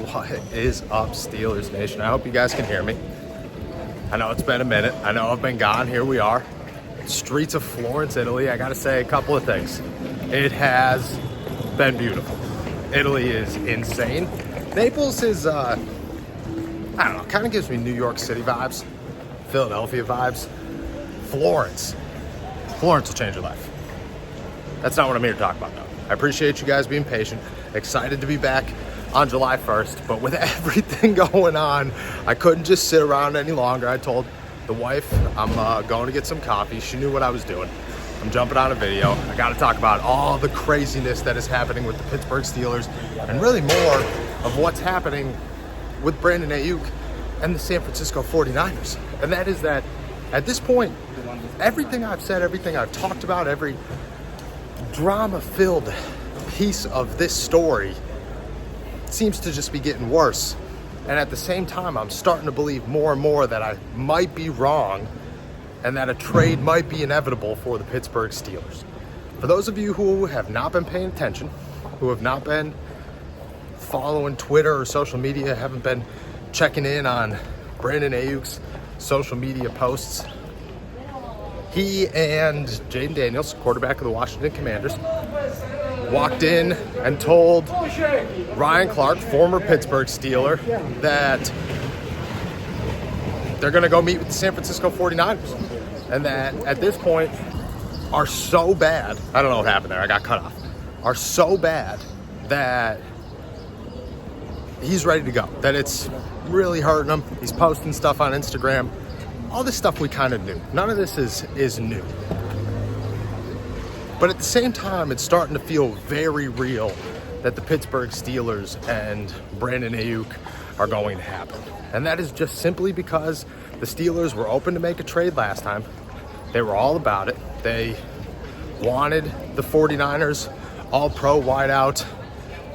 What is up, Steelers Nation? I hope you guys can hear me. I know it's been a minute. I know I've been gone. Here we are. Streets of Florence, Italy. I gotta say a couple of things. It has been beautiful. Italy is insane. Naples is, I don't know, kind of gives me New York City vibes, Philadelphia vibes. Florence will change your life. That's not what I'm here to talk about, though. I appreciate you guys being patient. Excited to be back on July 1st, but with everything going on, I couldn't just sit around any longer. I told the wife I'm going to get some coffee. She knew what I was doing. I'm jumping on a video. I got to talk about all the craziness that is happening with the Pittsburgh Steelers and really more of what's happening with Brandon Aiyuk and the San Francisco 49ers. And that is that at this point, everything I've said, everything I've talked about, every drama-filled piece of this story seems to just be getting worse. And at the same time, I'm starting to believe more and more that I might be wrong and that a trade might be inevitable for the Pittsburgh Steelers. For those of you who have not been paying attention, who have not been following Twitter or social media, haven't been checking in on Brandon Aiyuk's social media posts, he and Jaden Daniels, quarterback of the Washington Commanders, walked in and told Ryan Clark, former Pittsburgh Steeler, that they're going to go meet with the San Francisco 49ers. And that at this point are so bad, I don't know what happened there, I got cut off, are so bad that he's ready to go. That it's really hurting him. He's posting stuff on Instagram. All this stuff we kind of knew. None of this is new. But at the same time, it's starting to feel very real that the Pittsburgh Steelers and Brandon Aiyuk are going to happen. And that is just simply because the Steelers were open to make a trade last time. They were all about it. They wanted the 49ers all-pro wideout.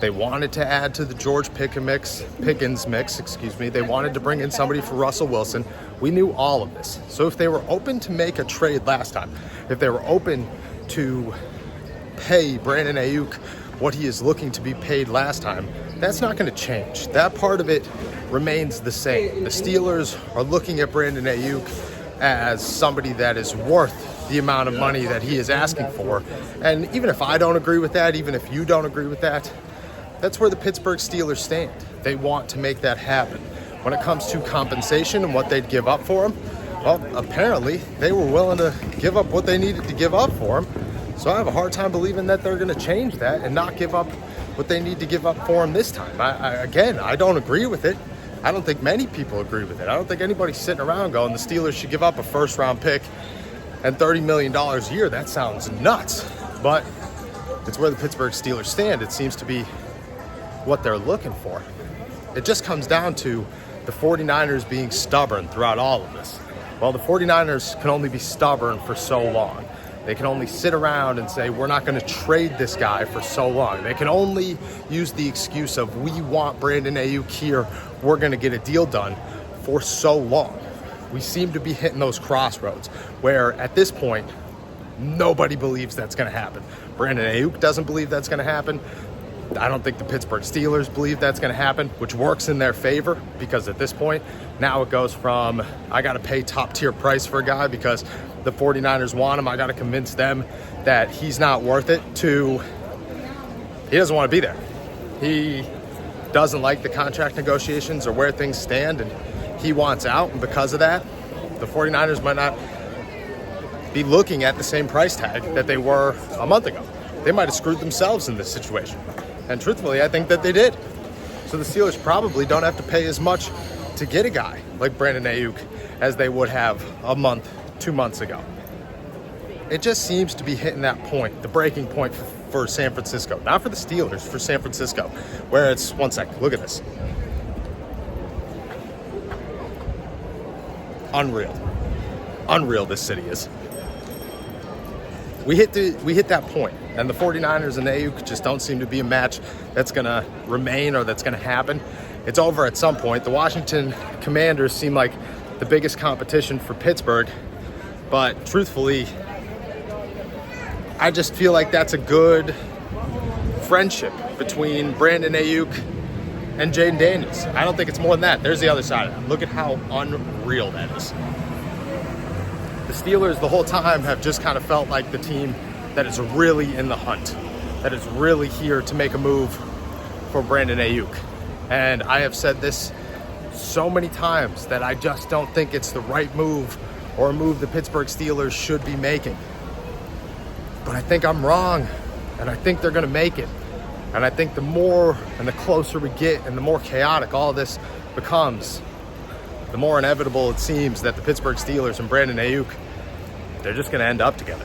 They wanted to add to the George Pickens mix. They wanted to bring in somebody for Russell Wilson. We knew all of this. So if they were open to make a trade last time, if they were open to pay Brandon Aiyuk what he is looking to be paid last time, that's not going to change. That part of it remains the same. The Steelers are looking at Brandon Aiyuk as somebody that is worth the amount of money that he is asking for. And even if I don't agree with that, even if you don't agree with that, that's where the Pittsburgh Steelers stand. They want to make that happen. When it comes to compensation and what they'd give up for him, well, apparently they were willing to give up what they needed to give up for him. So I have a hard time believing that they're going to change that and not give up what they need to give up for him this time. I don't agree with it. I don't think many people agree with it. I don't think anybody's sitting around going, the Steelers should give up a first-round pick and $30 million a year. That sounds nuts. But it's where the Pittsburgh Steelers stand. It seems to be what they're looking for. It just comes down to the 49ers being stubborn throughout all of this. Well, the 49ers can only be stubborn for so long. They can only sit around and say, we're not going to trade this guy for so long. They can only use the excuse of, we want Brandon Aiyuk here, we're going to get a deal done for so long. We seem to be hitting those crossroads where at this point, nobody believes that's going to happen. Brandon Aiyuk doesn't believe that's going to happen. I don't think the Pittsburgh Steelers believe that's going to happen, which works in their favor because at this point, now it goes from, I got to pay top tier price for a guy because the 49ers want him, I got to convince them that he's not worth it, to he doesn't want to be there. He doesn't like the contract negotiations or where things stand, and he wants out. And because of that, the 49ers might not be looking at the same price tag that they were a month ago. They might have screwed themselves in this situation. And truthfully, I think that they did. So the Steelers probably don't have to pay as much to get a guy like Brandon Aiyuk as they would have a month, 2 months ago. It just seems to be hitting that point, the breaking point for San Francisco. Not for the Steelers, for San Francisco, where it's, one second, look at this. Unreal this city is. We hit that point, and the 49ers and Aiyuk just don't seem to be a match that's going to remain or that's going to happen. It's over at some point. The Washington Commanders seem like the biggest competition for Pittsburgh, but truthfully, I just feel like that's a good friendship between Brandon Aiyuk and Jaden Daniels. I don't think it's more than that. There's the other side of it. Look at how unreal that is. The Steelers the whole time have just kind of felt like the team that is really in the hunt, that is really here to make a move for Brandon Aiyuk. And I have said this so many times that I just don't think it's the right move or a move the Pittsburgh Steelers should be making. But I think I'm wrong, and I think they're going to make it. And I think the more and the closer we get and the more chaotic all this becomes, the more inevitable it seems that the Pittsburgh Steelers and Brandon Aiyuk, they're just going to end up together.